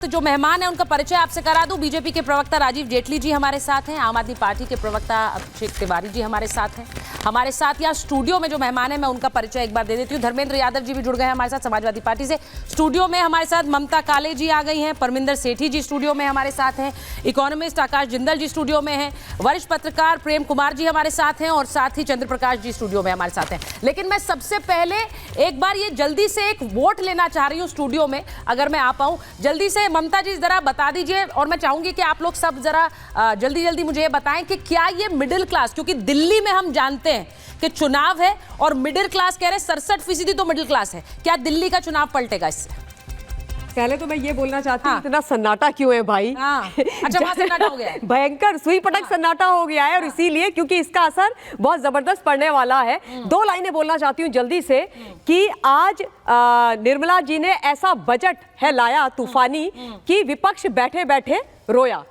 तो जो मेहमान है उनका परिचय आपसे करा दूं। बीजेपी के प्रवक्ता राजीव जेटली जी हमारे साथ हैं, आम आदमी पार्टी के प्रवक्ता अभिषेक तिवारी जी हमारे साथ हैं। हमारे साथ यहाँ स्टूडियो में जो मेहमान है मैं उनका परिचय एक बार दे देती हूँ। धर्मेंद्र यादव जी भी जुड़ गए हैं हमारे साथ समाजवादी पार्टी से। स्टूडियो में हमारे साथ ममता काले जी आ गई हैं, परमिंदर सेठी जी स्टूडियो में हमारे साथ हैं, इकोनॉमिस्ट आकाश जिंदल जी स्टूडियो में हैं, वरिष्ठ पत्रकार प्रेम कुमार जी हमारे साथ हैं और साथ ही चंद्र प्रकाश जी स्टूडियो में हमारे साथ हैं। लेकिन मैं सबसे पहले एक बार ये जल्दी से एक वोट लेना चाह रही हूँ स्टूडियो में, अगर मैं आ पाऊँ जल्दी से। ममता जी जरा बता दीजिए, और मैं चाहूंगी कि आप लोग सब जरा जल्दी जल्दी मुझे ये बताएं कि क्या ये मिडिल क्लास, क्योंकि दिल्ली में हम जानते हैं कि चुनाव है और मिडिल क्लास कह रहे हैं 67% तो मिडिल क्लास है, क्या दिल्ली का चुनाव पलटेगा इससे? पहले तो मैं ये बोलना चाहती हूँ, इतना सन्नाटा क्यों है भाई? अच्छा, वहाँ सन्नाटा हो गया है, भयंकर सुई पटक सन्नाटा हो गया है, और इसीलिए क्योंकि इसका असर बहुत जबरदस्त पड़ने वाला है। दो लाइनें बोलना चाहती हूँ जल्दी से कि आज निर्मला जी ने ऐसा बजट है लाया तूफानी कि विपक्ष बैठे बैठे रोया।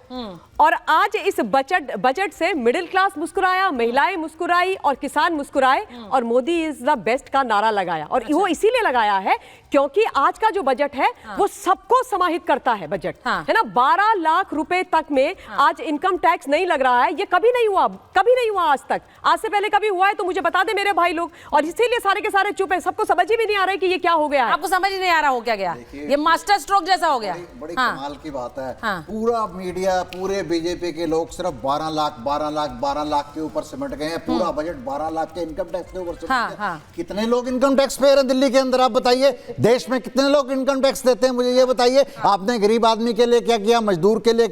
और आज इस बजट से मिडिल क्लास मुस्कुराया, महिलाएं मुस्कुराई और किसान मुस्कुराए, और मोदी इज द बेस्ट का नारा लगाया। और वो इसीलिए लगाया है क्योंकि आज का जो बजट है वो सबको समाहित करता है बजट, है ना। 12 लाख रुपए तक में आज इनकम टैक्स नहीं लग रहा है। ये कभी नहीं हुआ आज तक। आज से पहले कभी हुआ है तो मुझे बता दे मेरे भाई लोग, और इसीलिए सारे के सारे चुप है। सबको समझ ही भी नहीं आ रहा है कि ये क्या हो गया है। आपको समझ ही नहीं आ रहा हो क्या गया? ये मास्टर स्ट्रोक जैसा हो गया। बड़ी कमाल की बात है। पूरा मीडिया, पूरे बीजेपी के लोग सिर्फ 12 लाख के ऊपर सिमट गए हैं। पूरा बजट 12 लाख के इनकम टैक्स के ऊपर सिमट गया। कितने लोग इनकम टैक्स पे हैं दिल्ली के अंदर, आप बताइए। देश में कितने लोग इनकम टैक्स देते हैं, मुझे ये बताइए। आपने गरीब आदमी के लिए क्या किया, मजदूर के लिए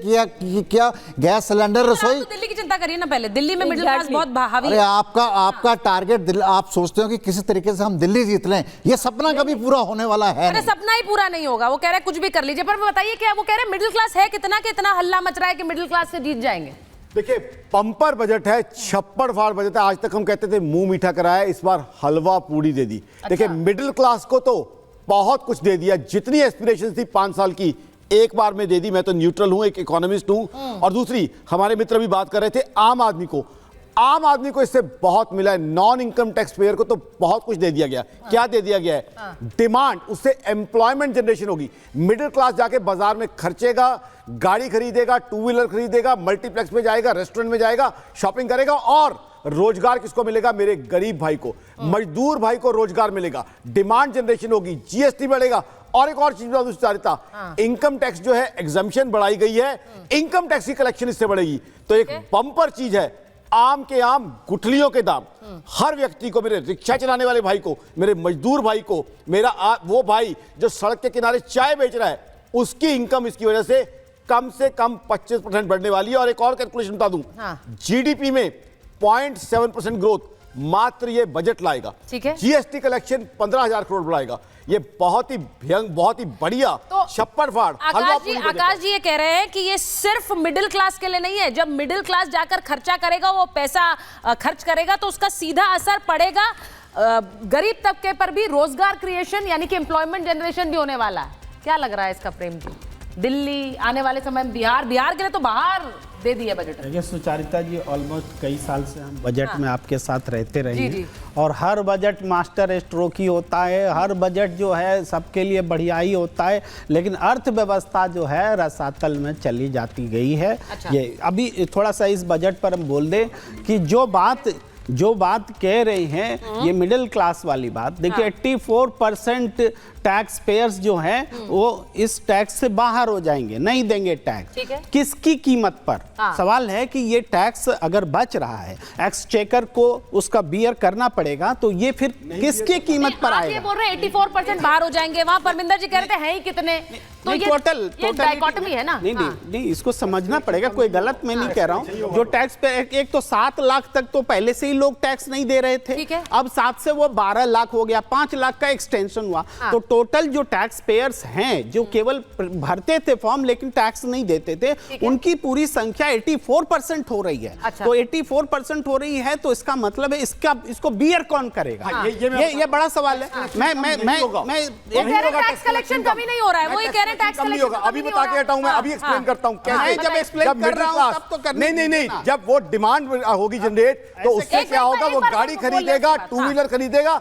क्या गैस सिलेंडर, रसोई? तो दिल्ली की चिंता करिए ना पहले। दिल्ली में मिडिल क्लास बहुत हावी है। आपका टारगेट, आप सोचते हो कि किसी तरीके से हम दिल्ली जीत लें, ये सपना कभी पूरा होने वाला है? अरे सपना ही पूरा नहीं होगा। वो कह रहे कुछ भी कर लीजिए, पर बताइए क्या वो कह रहे मिडिल क्लास है कितना कि इतना हल्ला मच रहा है कि मिडिल क्लास से जीत जाएंगे? देखिए, पंपर बजट है, छप्पड़ फाड़ बजट है। आज तक हम कहते थे मुंह मीठा कराया, इस बार हलवा पूड़ी दे दी। देखिए, मिडिल क्लास को तो बहुत कुछ दे दिया। जितनी एस्पिरेशन थी 5 साल की एक बार में दे दी। मैं तो न्यूट्रल हूं, एक इकोनॉमिस्ट हूं। और दूसरी, हमारे मित्र भी बात कर रहे थे, आम आदमी को इससे बहुत मिला है। नॉन इनकम टैक्स पेयर को तो बहुत कुछ दे दिया गया। क्या दे दिया गया है? डिमांड, उससे एम्प्लॉयमेंट जनरेशन होगी। मिडिल क्लास जाके बाजार में खर्चेगा, गाड़ी खरीदेगा, 2 व्हीलर खरीदेगा, मल्टीप्लेक्स में जाएगा, रेस्टोरेंट में जाएगा, शॉपिंग करेगा। और रोजगार किसको मिलेगा? मेरे गरीब भाई को, मजदूर भाई को रोजगार मिलेगा, डिमांड जनरेशन होगी, जीएसटी बढ़ेगा। और एक और चीज बता दूं सुचारिता, इनकम टैक्स जो है एग्जम्पशन बढ़ाई गई है, इनकम टैक्स की कलेक्शन इससे बढ़ेगी। तो एक बम्पर चीज है। आम के आम, गुठलियों के दाम, हर व्यक्ति को, मेरे रिक्शा चलाने वाले भाई को, मेरे मजदूर भाई को, मेरा वो भाई जो सड़क के किनारे चाय बेच रहा है, उसकी इनकम इसकी वजह से कम 25% बढ़ने वाली है। और एक और कैलकुलेशन बता दूं, जीडीपी में 0.7% ग्रोथ मात्र ये बजट लाएगा। जीएसटी कलेक्शन 15,000 करोड़ बढ़ाएगा। ये बहुत ही बढ़िया तो छप्पर फाड़। आकाश जी ये कह रहे हैं कि ये सिर्फ मिडिल क्लास के लिए नहीं है। जब मिडिल क्लास जाकर खर्चा करेगा, वो पैसा खर्च करेगा, तो उसका सीधा असर पड़ेगा गरीब तबके पर भी। रोजगार क्रिएशन यानी कि एम्प्लॉयमेंट जनरेशन भी होने वाला है। क्या लग रहा है इसका प्रेम जी? दिल्ली आने वाले समय में बिहार के लिए तो बाहर दे दिया बजट। देखिए सुचारिता जी, ऑलमोस्ट कई साल से हम बजट में आपके साथ रहते रहे हैं, और हर बजट मास्टर स्ट्रोक ही होता है। हर बजट जो है सबके लिए बढ़िया ही होता है, लेकिन अर्थव्यवस्था जो है रसातल में चली जाती गई है। ये अभी थोड़ा सा इस बजट पर हम बोल दें कि जो बात कह रहे हैं, ये मिडिल क्लास वाली बात। देखिए 84% टैक्स पेयर्स जो हैं वो इस टैक्स से बाहर हो जाएंगे, नहीं देंगे टैक्स। किसकी कीमत पर? सवाल है कि ये टैक्स अगर बच रहा है, एक्सचेकर को उसका बियर करना पड़ेगा, तो ये फिर किसकी कीमत पर आएगा? ये बोल रहे हैं 84% बाहर हो जाएंगे, वहां परमिंदर जी कह रहे थे हैं ही कितने? तो ये टोटल डाइकोटमी है ना। नहीं, इसको समझना पड़ेगा। कोई गलत मैं नहीं कह रहा हूँ। जो टैक्स पे एक तो 7 लाख तक तो पहले से ही लोग टैक्स नहीं दे रहे थे, अब 7 से वो 12 लाख हो गया, 5 लाख का एक्सटेंशन हुआ। तो टोटल जो टैक्स पेयर्स हैं, जो केवल भरते थे फॉर्म लेकिन टैक्स नहीं देते थे, उनकी पूरी संख्या 84% हो रही है। तो 84% हो रही है, तो इसका मतलब है इसको बियर कौन करेगा? ये बड़ा सवाल है। मैं टैक्स कलेक्शन कभी नहीं हो रहा है। वो ये कह रहे हैं टैक्स कम नहीं होगा। अभी बता के हटाऊं मैं, अभी एक्सप्लेन करता हूं कैसे। जब एक्सप्लेन कर रहा हूं तब तो करने नहीं, जब वो डिमांड होगी जनरेट तो उससे क्या होगा, वो गाड़ी खरीदेगा, टू व्हीलर खरीदेगा,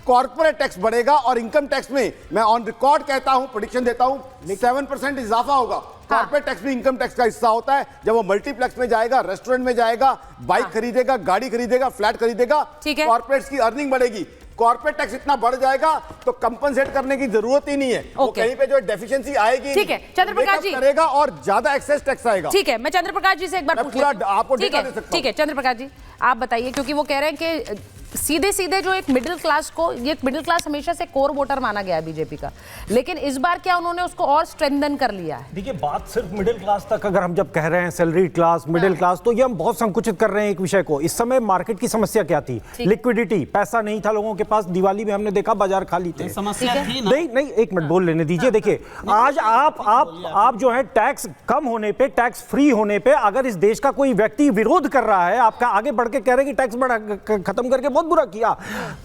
कॉर्पोरेट टैक्स बढ़ेगा और इनकम टैक्स में मैं ऑन रिकॉर्ड कहता हूं, प्रेडिक्शन देता हूं 7% इजाफा होगा। कॉर्पोरेट टैक्स भी इनकम टैक्स का हिस्सा होता है। जब वो मल्टीप्लेक्स में जाएगा, रेस्टोरेंट में जाएगा, बाइक खरीदेगा, गाड़ी खरीदेगा, फ्लैट खरीदेगा, कॉर्पोरेट्स की अर्निंग बढ़ेगी। कॉर्पोरेट टैक्स इतना बढ़ जाएगा तो कंपनसेट करने की जरूरत ही नहीं है। वो कहीं पे जो डेफिशिएंसी आएगी, ठीक है चंद्रप्रकाश जी करेगा और ज्यादा एक्सेस टैक्स आएगा। ठीक है, मैं चंद्रप्रकाश जी से एक बार पूरा आपको डेटा दे सकता हूं। ठीक है चंद्रप्रकाश जी, आप बताइए, क्योंकि वो कह रहे हैं कि सीधे सीधे जो एक मिडिल क्लास को, ये मिडिल क्लास हमेशा से कोर वोटर माना गया है बीजेपी का, लेकिन इस बार क्या उन्होंने उसको और स्ट्रेंथन कर लिया है? देखिए, बात सिर्फ मिडिल क्लास तक अगर हम जब कह रहे हैं सैलरी क्लास, मिडिल क्लास, तो ये हम बहुत संकुचित कर रहे हैं एक विषय को। इस समय मार्केट की समस्या क्या थी? लिक्विडिटी, पैसा नहीं था लोगों के पास। दिवाली में हमने देखा बाजार खाली थे। समस्या थी ना? नहीं, एक मिनट बोल लेने दीजिए। देखिए, आज आप जो है टैक्स कम होने पे, टैक्स फ्री होने पे अगर इस देश का कोई व्यक्ति विरोध कर रहा है, आपका आगे बढ़ के कह रहे हैं कि टैक्स बढ़ा खत्म करके बहुत बुरा किया,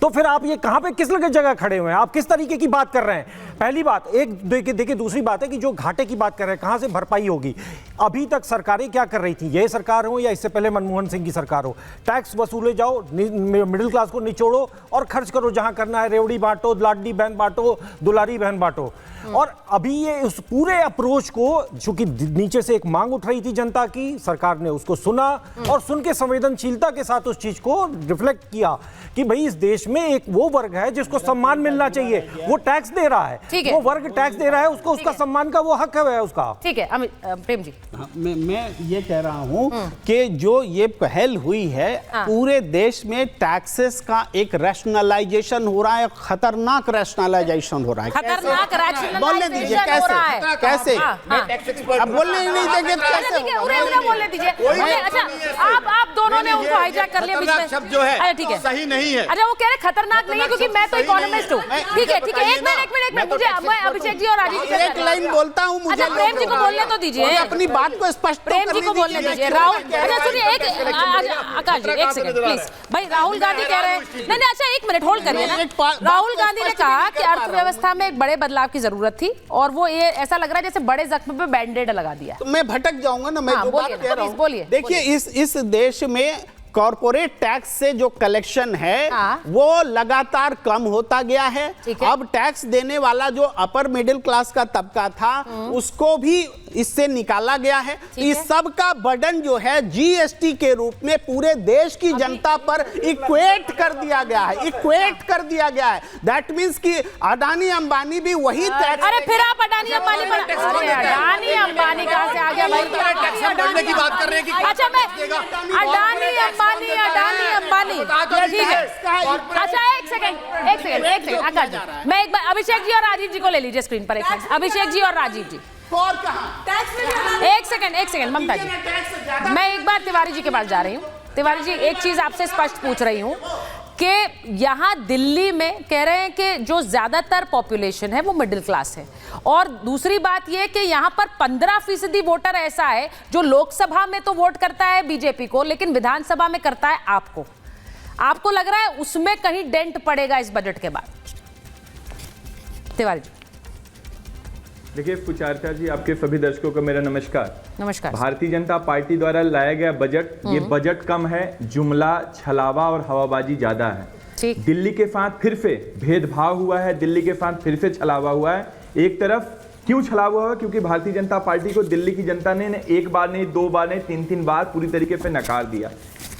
तो फिर आप ये कहां पे किस जगह खड़े हुए हैं? आप किस तरीके की बात कर रहे हैं? पहली बात। एक देखिए, दूसरी बात है कि जो घाटे की बात कर रहे हैं, कहां से भरपाई होगी? अभी तक सरकारें क्या कर रही थी, ये सरकार हो या इससे पहले मनमोहन सिंह की सरकार हो, टैक्स वसूले जाओ, मिडिल क्लास को निचोड़ो और खर्च करो जहां करना है, रेवड़ी बांटो, लाडली बहन बांटो, दुलारी बहन बांटो। और अभी ये उस पूरे अप्रोच को, चूंकि नीचे से एक मांग उठ रही थी जनता की, सरकार ने उसको सुना और सुन के संवेदनशीलता के साथ उस चीज को रिफ्लेक्ट किया कि भाई इस देश में एक वो वर्ग है जिसको सम्मान मिलना चाहिए, वो टैक्स दे रहा है, वो वर्ग टैक्स दे रहा है, उसको उसका सम्मान का वो हक है उसका। ठीक है प्रेम जी, मैं ये कह रहा हूं कि जो ये पहल हुई है, पूरे देश में टैक्सेस का एक रैशनलाइजेशन हो रहा है, खतरनाक रैशनलाइजेशन हो रहा है। खतरनाक बोलने दीजिए कैसे अब बोलने नहीं देंगे कैसे? बोलने दीजिए। अच्छा, आप दोनों ने उनको हाईजैक कर लिया बीच में। शब्द जो है ठीक है, सही नहीं है। अच्छा, वो कह रहे खतरनाक नहीं है क्योंकि मैं तो इकोनॉमिस्ट हूँ। ठीक है, एक मिनट मुझे, मैं अभिषेक जी और राजीव जी एक लाइन बोलता हूँ, मुझे प्रेम जी को बोलने तो दीजिए, अपनी बात को स्पष्ट प्रेम जी को बोलने दीजिए। राहुल, अच्छा सुनिए, आकाश जी एक सेकंड प्लीज। भाई राहुल गांधी कह रहे हैं, नहीं अच्छा एक मिनट होल्ड करिए ना। राहुल गांधी ने कहा कि अर्थव्यवस्था में एक बड़े बदलाव की जरूरत थी और वो ये ऐसा लग रहा है जैसे बड़े जख्म पे बैंडेड लगा दिया। तो मैं भटक जाऊंगा ना, मैं जो बात कह रहा हूं, देखिए इस देश में कॉर्पोरेट टैक्स से जो कलेक्शन है वो लगातार कम होता गया है। अब टैक्स देने वाला जो अपर मिडिल क्लास का तबका था उसको भी इससे निकाला गया है। इस सब का बर्डन जो है जीएसटी के रूप में पूरे देश की जनता पर इक्वेट कर दिया गया है, इक्वेट कर दिया गया है। दैट मींस कि अडानी अंबानी भी वही टैक्स। अरे फिर आप अडानी अंबानी अडानी अंबानी कहां से आ गया भाई? टैक्स बढ़ने की बात कर रहे हैं कि अच्छा, मैं अडानी अंबानी ठीक है। अच्छा एक सेकंड आकाश जी, मैं एक बार अभिषेक जी और राजीव जी को ले लीजिए स्क्रीन पर। एक मिनट, अभिषेक जी और राजीव जी, एक सेकंड ममता जी, मैं एक बार तिवारी जी के पास जा रही हूँ। तिवारी जी, एक चीज आपसे स्पष्ट पूछ रही हूँ कि यहाँ दिल्ली में कह रहे हैं कि जो ज्यादातर पॉपुलेशन है वो मिडिल क्लास है, और दूसरी बात ये कि यहाँ पर 15% वोटर ऐसा है जो लोकसभा में तो वोट करता है बीजेपी को लेकिन विधानसभा में करता है आपको लग रहा है उसमें कहीं डेंट पड़ेगा इस बजट के बाद? तिवारी जी। देखिए पुचारचा जी, आपके सभी दर्शकों को मेरा नमस्कार। भारतीय जनता पार्टी द्वारा लाया गया बजट, ये बजट कम है, जुमला, छलावा और हवाबाजी ज्यादा है। दिल्ली के साथ फिर से भेदभाव हुआ है, दिल्ली के साथ फिर से छलावा हुआ है। एक तरफ क्यों छलावा हुआ? क्योंकि भारतीय जनता पार्टी को दिल्ली की जनता ने एक बार नहीं, दो बार नहीं, तीन बार पूरी तरीके से नकार दिया।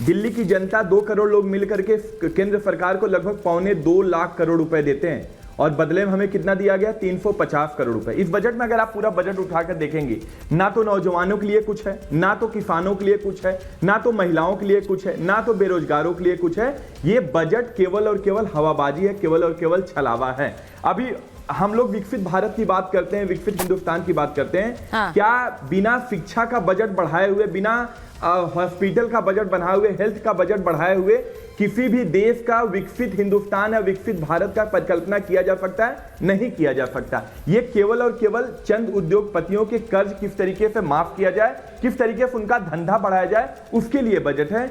दिल्ली की जनता 2 करोड़ लोग मिलकर के केंद्र सरकार को लगभग 2.25 लाख करोड़ रुपए देते हैं और बदले में हमें कितना दिया गया? 350 करोड़ रुपए। इस बजट में अगर आप पूरा बजट उठाकर देखेंगे, ना तो नौजवानों के लिए कुछ है, ना तो किसानों के लिए कुछ है, ना तो महिलाओं के लिए कुछ है, ना तो बेरोजगारों के लिए कुछ है। ये बजट केवल और केवल हवाबाजी है, केवल और केवल छलावा है। अभी हम लोग विकसित भारत की बात करते हैं, विकसित हिंदुस्तान की बात करते हैं। क्या बिना शिक्षा का बजट बढ़ाए हुए, बिना हॉस्पिटल का बजट बढ़ाए हुए, हेल्थ का बजट बढ़ाए हुए किसी भी देश का विकसित हिंदुस्तान या विकसित भारत का परिकल्पना किया जा सकता है? नहीं किया जा सकता। ये केवल और केवल चंद उद्योगपतियों के कर्ज किस तरीके से माफ किया जाए, किस तरीके से उनका धंधा बढ़ाया जाए, उसके लिए बजट है।